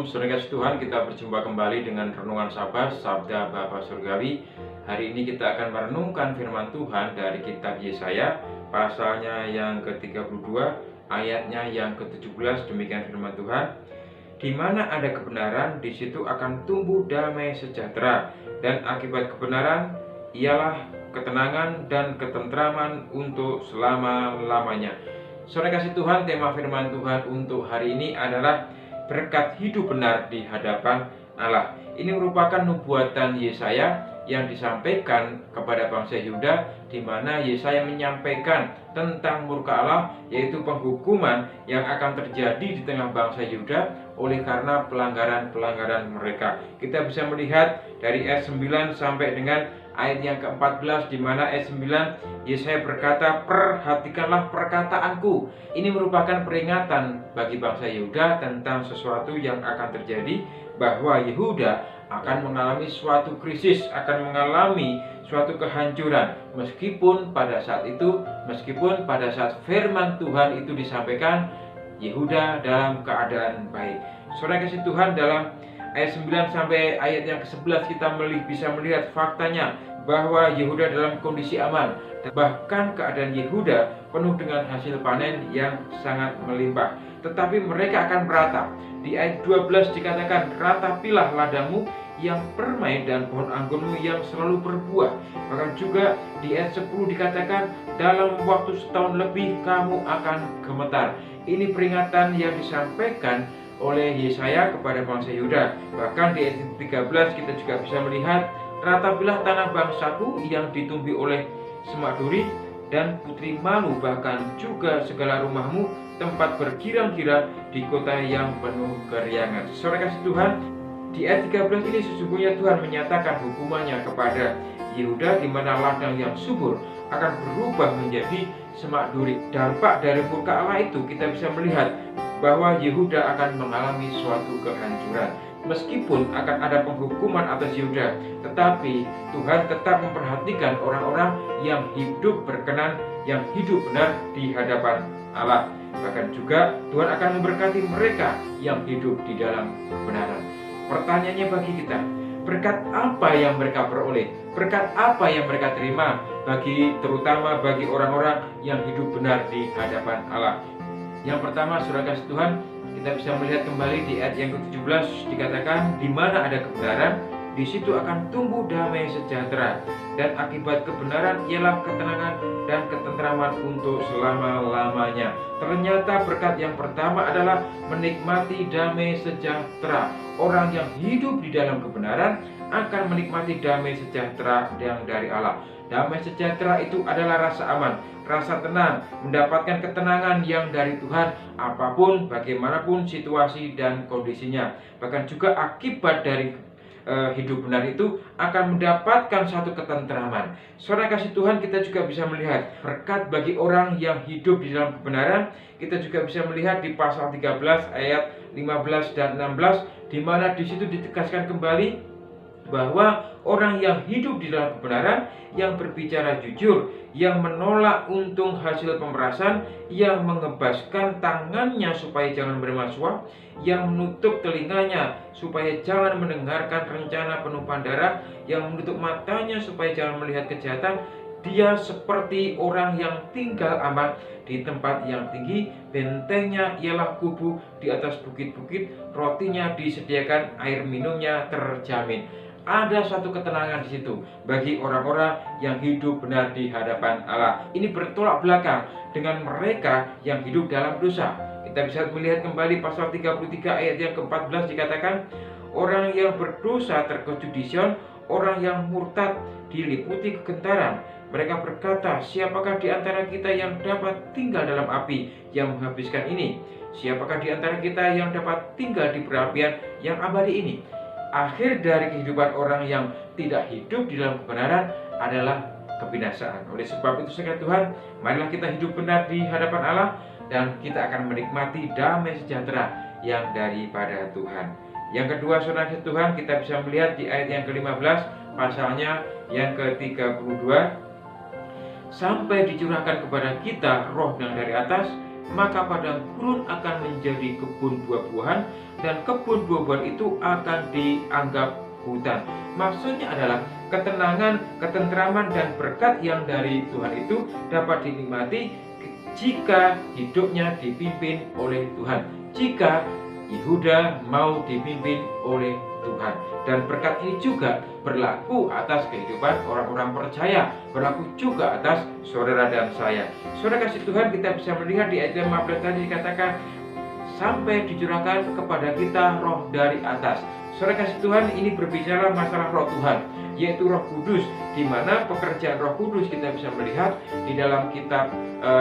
Shalom, saudara kasih Tuhan, kita berjumpa kembali dengan Renungan Sabat, Sabda Bapa Surgawi. Hari ini kita akan merenungkan firman Tuhan dari kitab Yesaya, pasalnya yang ke-32, ayatnya yang ke-17. Demikian firman Tuhan. Di mana ada kebenaran, di situ akan tumbuh damai sejahtera, dan akibat kebenaran ialah ketenangan dan ketentraman untuk selama-lamanya. Saudara kasih Tuhan, tema firman Tuhan untuk hari ini adalah berkat hidup benar di hadapan Allah. Ini merupakan nubuatan Yesaya yang disampaikan kepada bangsa Yehuda, di mana Yesaya menyampaikan tentang murka Allah, yaitu penghukuman yang akan terjadi di tengah bangsa Yehuda oleh karena pelanggaran-pelanggaran mereka. Kita bisa melihat dari ayat 9 sampai dengan ayat yang ke-14, di mana ayat 9 Yesaya berkata, "Perhatikanlah perkataanku." Ini merupakan peringatan bagi bangsa Yehuda tentang sesuatu yang akan terjadi, bahwa Yehuda akan mengalami suatu krisis, akan mengalami suatu kehancuran. Meskipun pada saat firman Tuhan itu disampaikan, Yehuda dalam keadaan baik. Saudara kasih Tuhan, dalam ayat 9 sampai ayat yang ke-11 kita bisa melihat faktanya bahwa Yehuda dalam kondisi aman. Bahkan keadaan Yehuda penuh dengan hasil panen yang sangat melimpah. Tetapi mereka akan meratap. Di ayat 12 dikatakan, "Ratapilah ladangmu yang permai dan pohon anggurmu yang selalu berbuah." Bahkan juga di ayat 10 dikatakan, "Dalam waktu setahun lebih kamu akan gemetar." Ini peringatan yang disampaikan oleh Yesaya kepada bangsa Yehuda. Bahkan di ayat 13 kita juga bisa melihat, "Ratapilah tanah bangsaku yang ditumbuhi oleh semak duri dan putri malu, bahkan juga segala rumahmu tempat bergirang-girang di kota yang penuh keriangan." Saudara kasih Tuhan, di ayat 13 ini sesungguhnya Tuhan menyatakan hukumannya kepada Yehuda, di mana ladang yang subur akan berubah menjadi semak duri. Dampak dari murka Allah itu kita bisa melihat bahwa Yehuda akan mengalami suatu kehancuran. Meskipun akan ada penghukuman atas Yehuda, tetapi Tuhan tetap memperhatikan orang-orang yang hidup berkenan, yang hidup benar di hadapan Allah. Bahkan juga Tuhan akan memberkati mereka yang hidup di dalam kebenaran. Pertanyaannya bagi kita, berkat apa yang mereka peroleh? Berkat apa yang mereka terima, terutama bagi orang-orang yang hidup benar di hadapan Allah? Yang pertama, saudara kasih Tuhan, kita bisa melihat kembali di ayat yang ke-17 dikatakan, "Di mana ada kebenaran, di situ akan tumbuh damai sejahtera, dan akibat kebenaran ialah ketenangan dan ketentraman untuk selama-lamanya." Ternyata berkat yang pertama adalah menikmati damai sejahtera. Orang yang hidup di dalam kebenaran akan menikmati damai sejahtera yang dari Allah. Damai sejahtera itu adalah rasa aman, rasa tenang, mendapatkan ketenangan yang dari Tuhan apapun, bagaimanapun situasi dan kondisinya. Bahkan juga akibat dari hidup benar itu akan mendapatkan satu ketentraman. Saudara kasih Tuhan, kita juga bisa melihat berkat bagi orang yang hidup di dalam kebenaran. Kita juga bisa melihat di pasal 13 ayat 15 dan 16, di mana di situ ditegaskan kembali bahwa orang yang hidup di dalam kebenaran, yang berbicara jujur, yang menolak untung hasil pemerasan, yang mengebaskan tangannya supaya jangan menerima suap, yang menutup telinganya supaya jangan mendengarkan rencana penumpahan darah, yang menutup matanya supaya jangan melihat kejahatan, dia seperti orang yang tinggal aman di tempat yang tinggi. Bentengnya ialah kubu di atas bukit-bukit, rotinya disediakan, air minumnya terjamin. Ada suatu ketenangan di situ bagi orang-orang yang hidup benar di hadapan Allah. Ini bertolak belakang dengan mereka yang hidup dalam dosa. Kita bisa melihat kembali pasal 33 ayat yang ke-14 dikatakan, "Orang yang berdosa terkejut di Sion, orang yang murtad diliputi kegentaran. Mereka berkata, siapakah di antara kita yang dapat tinggal dalam api yang menghabiskan ini? Siapakah di antara kita yang dapat tinggal di perapian yang abadi ini?" Akhir dari kehidupan orang yang tidak hidup di dalam kebenaran adalah kebinasaan. Oleh sebab itu, sekali Tuhan, marilah kita hidup benar di hadapan Allah, dan kita akan menikmati damai sejahtera yang daripada Tuhan. Yang kedua, saudara Tuhan, kita bisa melihat di ayat yang ke-15, pasalnya yang ke-32, "Sampai dicurahkan kepada kita roh yang dari atas, maka padang gurun akan menjadi kebun buah-buahan, dan kebun buah-buahan itu akan dianggap hutan. Maksudnya adalah ketenangan, ketentraman, dan berkat yang dari Tuhan itu dapat dinikmati jika hidupnya dipimpin oleh Tuhan. Jika Yehuda mau dipimpin oleh Tuhan. Dan berkat ini juga berlaku atas kehidupan orang-orang percaya, berlaku juga atas saudara dan saya. Saudara kasih Tuhan, kita bisa melihat di ayat 15 tadi dikatakan, sampai dicurahkan kepada kita roh dari atas. Saudara kasih Tuhan, ini berbicara masalah roh Tuhan, yaitu Roh Kudus, di mana pekerjaan Roh Kudus kita bisa melihat di dalam kitab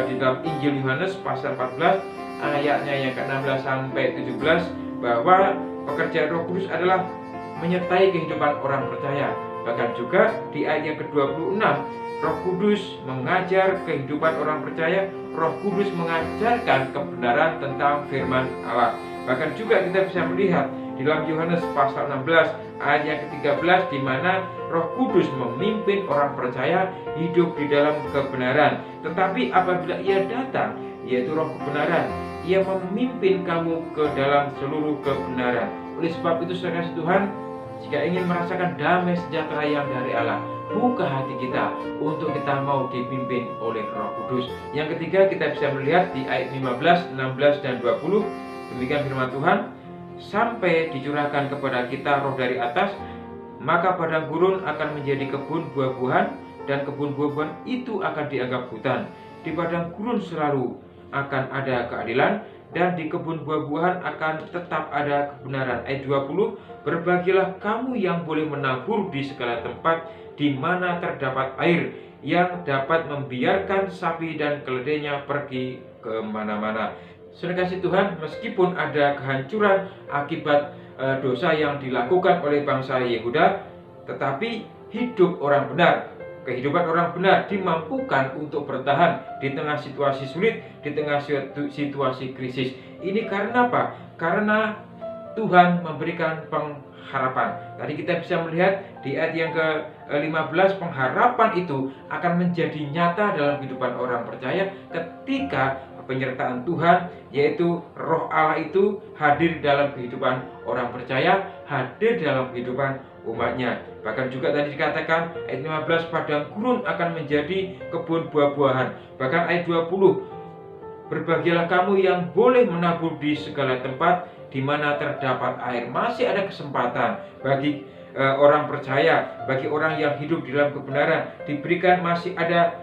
di dalam Injil Yohanes pasal 14 ayatnya yang ke-16 sampai 17, bahwa pekerjaan Roh Kudus adalah menyertai kehidupan orang percaya. Bahkan juga di ayat yang ke-26, Roh Kudus mengajar kehidupan orang percaya, Roh Kudus mengajarkan kebenaran tentang firman Allah. Bahkan juga kita bisa melihat di dalam Yohanes pasal 16 ayat yang ke-13, di mana Roh Kudus memimpin orang percaya hidup di dalam kebenaran. Tetapi apabila Ia datang, yaitu Roh kebenaran, Ia memimpin kamu ke dalam seluruh kebenaran. Oleh sebab itu, saudara Tuhan, jika ingin merasakan damai sejahtera yang dari Allah, buka hati kita untuk kita mau dipimpin oleh Roh Kudus. Yang ketiga, kita bisa melihat di ayat 15, 16, dan 20. Demikian firman Tuhan, sampai dicurahkan kepada kita roh dari atas, maka padang gurun akan menjadi kebun buah-buahan, dan kebun buah-buahan itu akan dianggap hutan. Di padang gurun selalu akan ada keadilan, dan di kebun buah-buahan akan tetap ada kebenaran. Ayat 20, berbahagialah kamu yang boleh menabur di segala tempat di mana terdapat air, yang dapat membiarkan sapi dan keledainya pergi kemana-mana. Saudara kasih Tuhan, meskipun ada kehancuran akibat dosa yang dilakukan oleh bangsa Yehuda, tetapi hidup orang benar, kehidupan orang benar dimampukan untuk bertahan di tengah situasi sulit, di tengah situasi krisis. Ini karena apa? Karena Tuhan memberikan pengharapan. Tadi kita bisa melihat di ayat yang ke-15, pengharapan itu akan menjadi nyata dalam kehidupan orang percaya ketika penyertaan Tuhan, yaitu Roh Allah itu hadir dalam kehidupan orang percaya, hadir dalam kehidupan umatnya. Bahkan juga tadi dikatakan ayat 15, padang gurun akan menjadi kebun buah-buahan. Bahkan ayat 20, berbahagialah kamu yang boleh menabur di segala tempat di mana terdapat air. Masih ada kesempatan bagi orang percaya, bagi orang yang hidup di dalam kebenaran, diberikan masih ada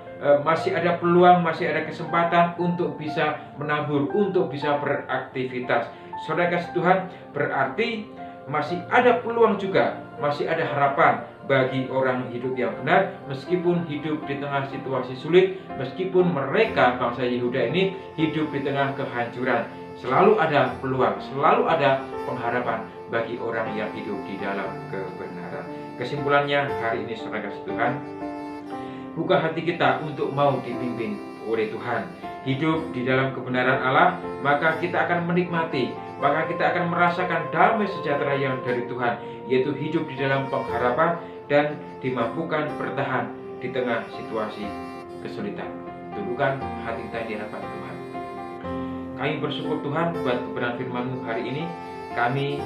peluang, masih ada kesempatan untuk bisa menabur, untuk bisa beraktivitas. Saudara kasih Tuhan, berarti masih ada peluang juga, masih ada harapan bagi orang hidup yang benar, meskipun hidup di tengah situasi sulit, meskipun mereka bangsa Yehuda ini hidup di tengah kehancuran. Selalu ada peluang, selalu ada pengharapan bagi orang yang hidup di dalam kebenaran. Kesimpulannya hari ini, saudara kasih Tuhan, buka hati kita untuk mau dipimpin oleh Tuhan, hidup di dalam kebenaran Allah, maka kita akan menikmati, maka kita akan merasakan damai sejahtera yang dari Tuhan, yaitu hidup di dalam pengharapan dan dimampukan bertahan di tengah situasi kesulitan. Teguhkan hati kita di hadapan Tuhan. Kami bersyukur Tuhan buat kebenaran firman-Mu hari ini. Kami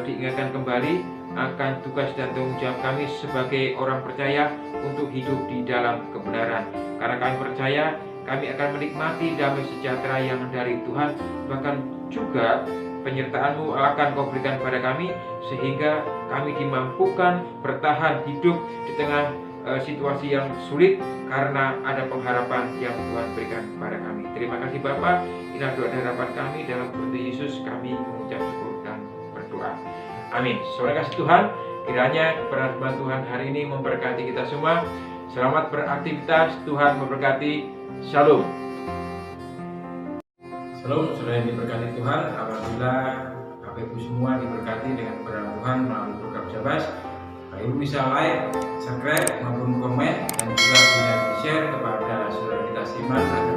diingatkan kembali akan tugas dan tanggung jawab kami sebagai orang percaya untuk hidup di dalam kebenaran. Karena kami percaya kami akan menikmati damai sejahtera yang dari Tuhan, bahkan juga penyertaan-Mu akan Kau berikan pada kami, sehingga kami dimampukan bertahan hidup di tengah situasi yang sulit, karena ada pengharapan yang Tuhan berikan kepada kami. Terima kasih Bapa. Inilah doa dan harapan kami, dalam Kristus Yesus kami mengucap syukur dan berdoa. Amin. Saudara kasih Tuhan, kiranya kebenaran Tuhan hari ini memberkati kita semua. Selamat beraktivitas, Tuhan memberkati. Shalom. Shalom, saudara yang diberkati Tuhan. Alhamdulillah, Bapak Ibu semua diberkati dengan kebenaran Tuhan melalui program Jabas. Bapak Ibu bisa like, subscribe, maupun komen, dan juga bisa di-share kepada saudara kita seiman agar